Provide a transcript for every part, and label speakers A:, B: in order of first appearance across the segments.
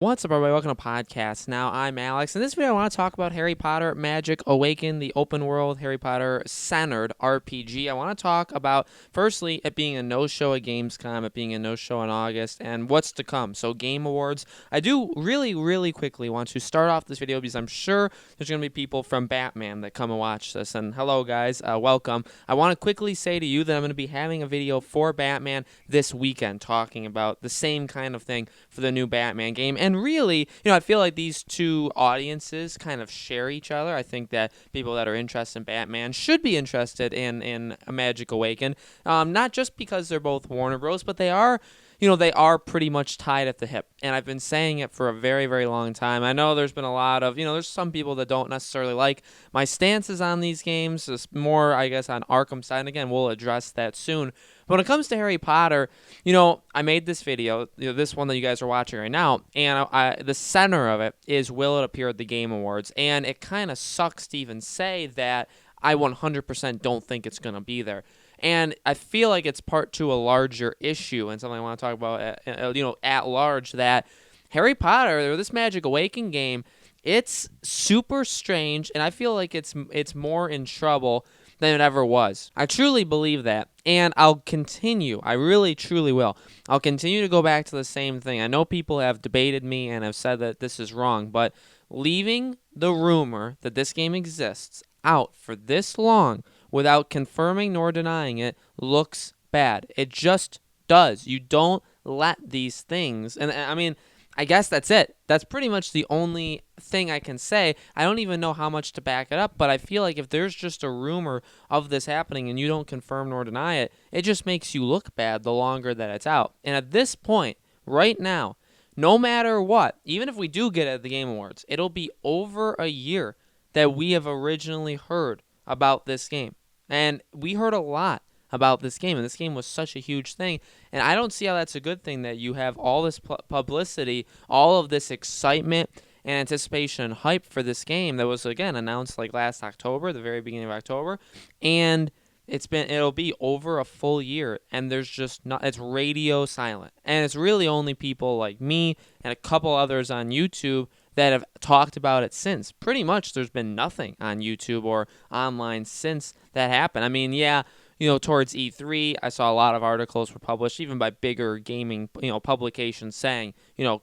A: What's up, everybody? Welcome to podcast. Now, I'm Alex. In this video, I want to talk about Harry Potter Magic Awakened, the open world Harry Potter centered RPG. I want to talk about, firstly, it being a no-show at Gamescom, it being a no-show in August, and what's to come. So, Game Awards. I do really quickly want to start off this video because I'm sure there's going to be people from Batman that come and watch this. And hello, guys. Welcome. I want to quickly say to you that I'm going to be having a video for Batman this weekend talking about the same kind of thing for the new Batman game. And really, I feel like these two audiences kind of share each other. I think that people that are interested in Batman should be interested in a Magic Awakened, not just because they're both Warner Bros., but they are pretty much tied at the hip. And I've been saying it for a very long time. I know there's been a lot of, there's some people that don't necessarily like my stances on these games. It's more, I guess, on Arkham side. And again, we'll address that soon. But when it comes to Harry Potter, I made this video, this one that you guys are watching right now, and the center of it is, will it appear at the Game Awards? And it kind of sucks to even say that I 100% don't think it's going to be there. And I feel like it's part to a larger issue and something I want to talk about, at large, that Harry Potter, or this Magic Awakening game, it's super strange, and I feel like it's more in trouble than it ever was. I truly believe that, and I'll continue. I really, truly will. I'll continue to go back to the same thing. I know people have debated me and have said that this is wrong, but leaving the rumor that this game exists out for this long without confirming nor denying it looks bad. It just does. You don't let these things, and I mean, I guess that's it. That's pretty much the only thing I can say. I don't even know how much to back it up, but I feel like if there's just a rumor of this happening and you don't confirm nor deny it, it just makes you look bad the longer that it's out. And at this point, right now, no matter what, even if we do get it at the Game Awards, it'll be over a year that we have originally heard about this game. And we heard a lot about this game, and this game was such a huge thing, and I don't see how that's a good thing, that you have all this publicity, all of this excitement and anticipation and hype for this game that was, again, announced like last October, the very beginning of October, and it'll be over a full year, and there's just not, it's radio silent, and it's really only people like me and a couple others on YouTube that have talked about it since. Pretty much there's been nothing on YouTube or online since that happened. I mean, yeah, towards E3, I saw a lot of articles were published, even by bigger gaming, publications saying,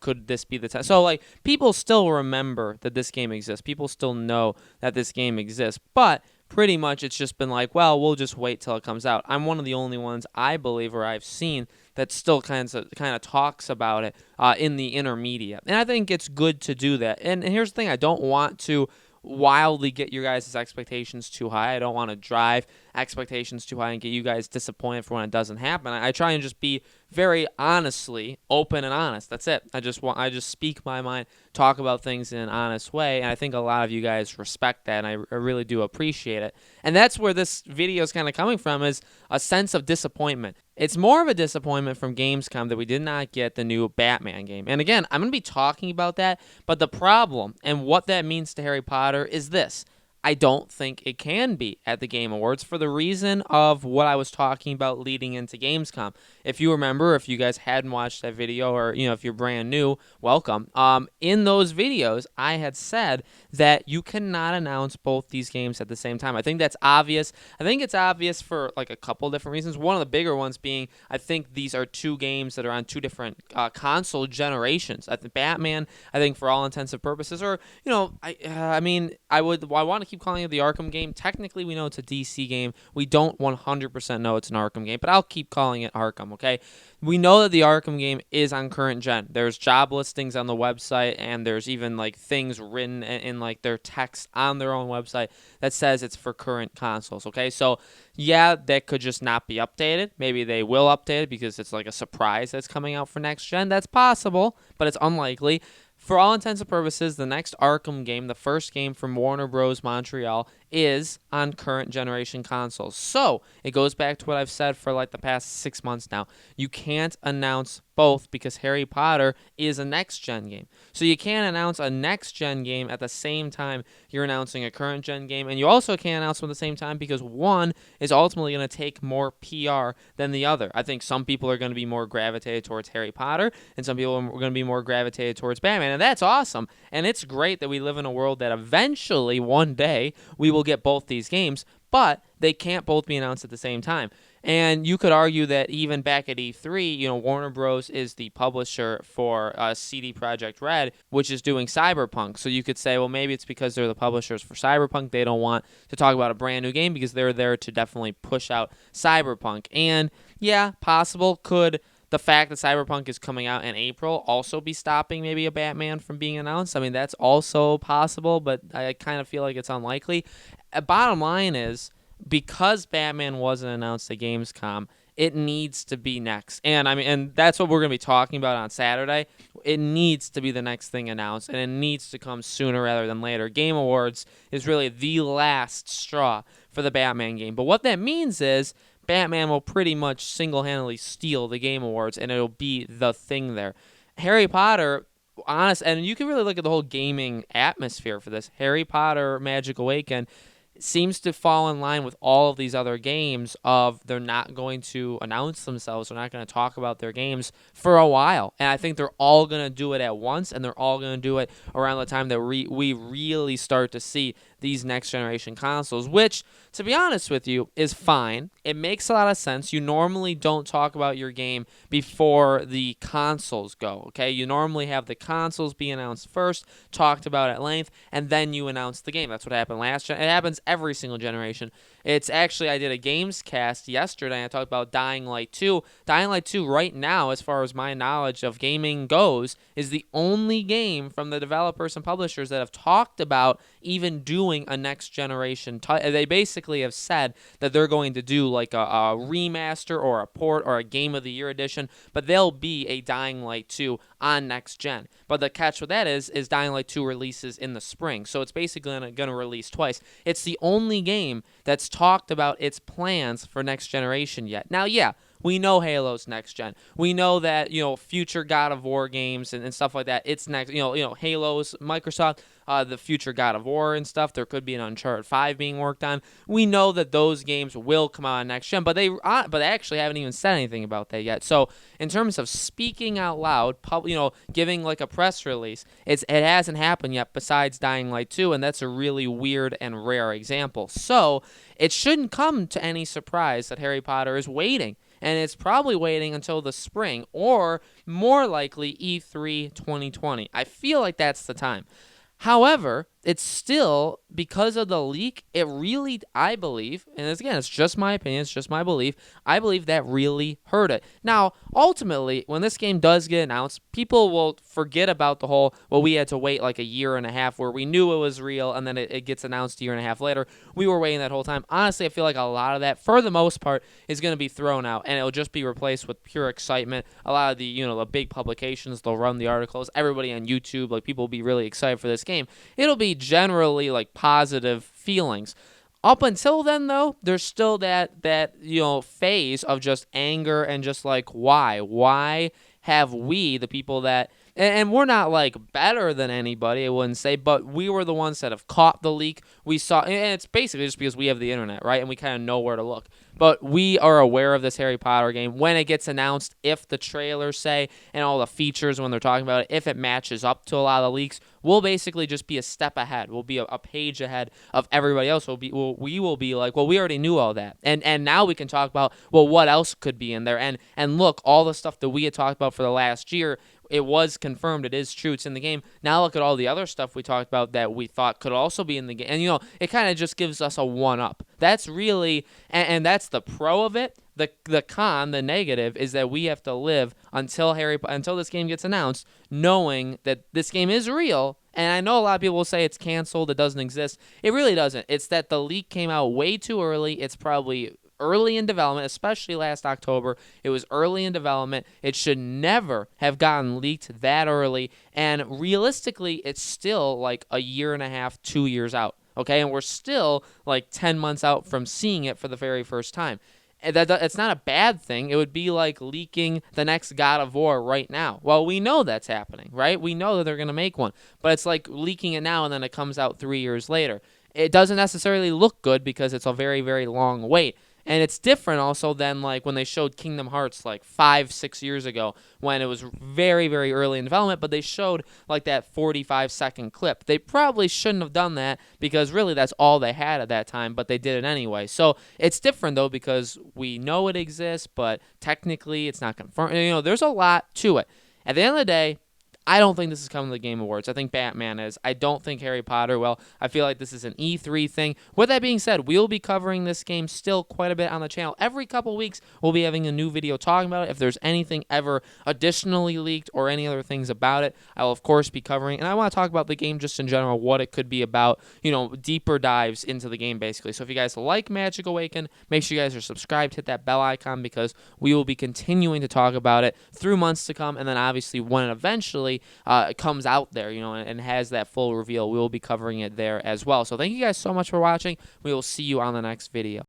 A: could this be the time? So, like, people still remember that this game exists. People still know that this game exists. But pretty much it's just been like, well, we'll just wait till it comes out. I'm one of the only ones, I believe, or I've seen that still kind of talks about it in the intermedia. And I think it's good to do that. And here's the thing, I don't want to wildly get your guys' expectations too high. I don't want to drive expectations too high and get you guys disappointed for when it doesn't happen. I try and just be very honestly open and honest. That's it. I just speak my mind, talk about things in an honest way, and I think a lot of you guys respect that, and I really do appreciate it. And that's where this video is kind of coming from, is a sense of disappointment. It's more of a disappointment from Gamescom that we did not get the new Batman game. And again, I'm going to be talking about that, but the problem and what that means to Harry Potter is this. I don't think it can be at the Game Awards for the reason of what I was talking about leading into Gamescom. If you remember, if you guys hadn't watched that video, or if you're brand new, welcome. In those videos, I had said that you cannot announce both these games at the same time. I think that's obvious. I think it's obvious for like a couple different reasons. One of the bigger ones being, I think these are two games that are on two different console generations. I think Batman, I think for all intents and purposes, or I want to keep calling it the Arkham game. Technically, we know it's a DC game. We don't 100% know it's an Arkham game, but I'll keep calling it Arkham, okay? We know that the Arkham game is on current gen. There's job listings on the website, and there's even like things written in like their text on their own website that says it's for current consoles, okay? So, yeah, that could just not be updated. Maybe they will update it because it's like a surprise that's coming out for next gen. That's possible, but it's unlikely. For all intents and purposes, the next Arkham game, the first game from Warner Bros. Montreal, is on current generation consoles. So it goes back to what I've said for like the past 6 months now. You can't announce both because Harry Potter is a next-gen game. So you can't announce a next-gen game at the same time you're announcing a current-gen game. And you also can't announce them at the same time because one is ultimately going to take more PR than the other. I think some people are going to be more gravitated towards Harry Potter and some people are going to be more gravitated towards Batman. And that's awesome. And it's great that we live in a world that eventually, one day, we will get both these games. But they can't both be announced at the same time. And you could argue that even back at E3, Warner Bros. Is the publisher for CD Projekt Red, which is doing Cyberpunk. So you could say, well, maybe it's because they're the publishers for Cyberpunk. They don't want to talk about a brand new game because they're there to definitely push out Cyberpunk. And yeah, possible. Could the fact that Cyberpunk is coming out in April also be stopping maybe a Batman from being announced? I mean, that's also possible, but I kind of feel like it's unlikely. Bottom line is, because Batman wasn't announced at Gamescom, it needs to be next. And that's what we're going to be talking about on Saturday. It needs to be the next thing announced, and it needs to come sooner rather than later. Game Awards is really the last straw for the Batman game. But what that means is Batman will pretty much single-handedly steal the Game Awards, and it'll be the thing there. Harry Potter, and you can really look at the whole gaming atmosphere for this. Harry Potter Magic Awaken seems to fall in line with all of these other games of they're not going to announce themselves. They're not going to talk about their games for a while. And I think they're all going to do it at once, and they're all going to do it around the time that we really start to see these next generation consoles, which, to be honest with you, is fine. It makes a lot of sense. You normally don't talk about your game before the consoles go, okay? You normally have the consoles be announced first, talked about at length, and then you announce the game. That's what happened last gen. It happens every single generation. It's actually, I did a games cast yesterday, and I talked about Dying Light 2. Dying Light 2 right now, as far as my knowledge of gaming goes, is the only game from the developers and publishers that have talked about even doing a next generation they basically have said that they're going to do like a remaster or a port or a Game of the Year edition, but there'll be a Dying Light 2 on next gen. But the catch with that is Dying Light 2 releases in the spring, so it's basically going to release twice. It's the only game that's talked about its plans for next generation yet. Now, yeah, we know Halo's next gen. We know that, future God of War games and stuff like that, it's next. Halo's Microsoft, the future God of War and stuff. There could be an Uncharted 5 being worked on. We know that those games will come out on next gen, but they actually haven't even said anything about that yet. So in terms of speaking out loud, giving like a press release, it hasn't happened yet besides Dying Light 2, and that's a really weird and rare example. So it shouldn't come to any surprise that Harry Potter is waiting. And it's probably waiting until the spring, or more likely E3 2020. I feel like that's the time. However, it's still, because of the leak, it really, I believe, and again, it's just my opinion, it's just my belief, I believe that really hurt it. Now, ultimately, when this game does get announced, people will forget about the whole, well, we had to wait like a year and a half where we knew it was real, and then it gets announced a year and a half later. We were waiting that whole time. Honestly, I feel like a lot of that, for the most part, is going to be thrown out, and it'll just be replaced with pure excitement. A lot of the, the big publications, they'll run the articles. Everybody on YouTube, like, people will be really excited for this game. It'll be generally like positive feelings. Up until then, though, there's still that phase of just anger and just like, why have we, the people that, and we're not like better than anybody, I wouldn't say, but we were the ones that have caught the leak. We saw, and it's basically just because we have the internet, right? And we kind of know where to look. But we are aware of this Harry Potter game when it gets announced, if the trailers say, and all the features when they're talking about it, if it matches up to a lot of the leaks, we'll basically just be a step ahead. We'll be a page ahead of everybody else. We will be like, well, we already knew all that. And now we can talk about, well, what else could be in there? And look, all the stuff that we had talked about for the last year, it was confirmed. It is true. It's in the game. Now look at all the other stuff we talked about that we thought could also be in the game. And, it kind of just gives us a one-up. That's really, and that's the pro of it. The con, the negative, is that we have to live until this game gets announced, knowing that this game is real. And I know a lot of people will say it's canceled, it doesn't exist. It really doesn't. It's that the leak came out way too early. It's probably early in development, especially last October. It was early in development. It should never have gotten leaked that early. And realistically, it's still like a year and a half, 2 years out okay? And we're still like 10 months out from seeing it for the very first time. And it's not a bad thing. It would be like leaking the next God of War right now. Well, we know that's happening, right? We know that they're going to make one, but it's like leaking it now and then it comes out 3 years later. It doesn't necessarily look good because it's a very, very long wait. And it's different also than like when they showed Kingdom Hearts like 5-6 years ago when it was very, very early in development, but they showed like that 45-second clip. They probably shouldn't have done that because really that's all they had at that time, but they did it anyway. So it's different though because we know it exists, but technically it's not confirmed. You know, there's a lot to it. At the end of the day, I don't think this is coming to the Game Awards. I think Batman is. I don't think Harry Potter will. I feel like this is an E3 thing. With that being said, we'll be covering this game still quite a bit on the channel. Every couple weeks, we'll be having a new video talking about it. If there's anything ever additionally leaked or any other things about it, I will, of course, be covering. And I want to talk about the game just in general, what it could be about, you know, deeper dives into the game, basically. So if you guys like Magic Awaken, make sure you guys are subscribed, hit that bell icon, because we will be continuing to talk about it through months to come. And then, obviously, when it eventually it comes out there, you know, and has that full reveal, we will be covering it there as well. So thank you guys so much for watching. We will see you on the next video.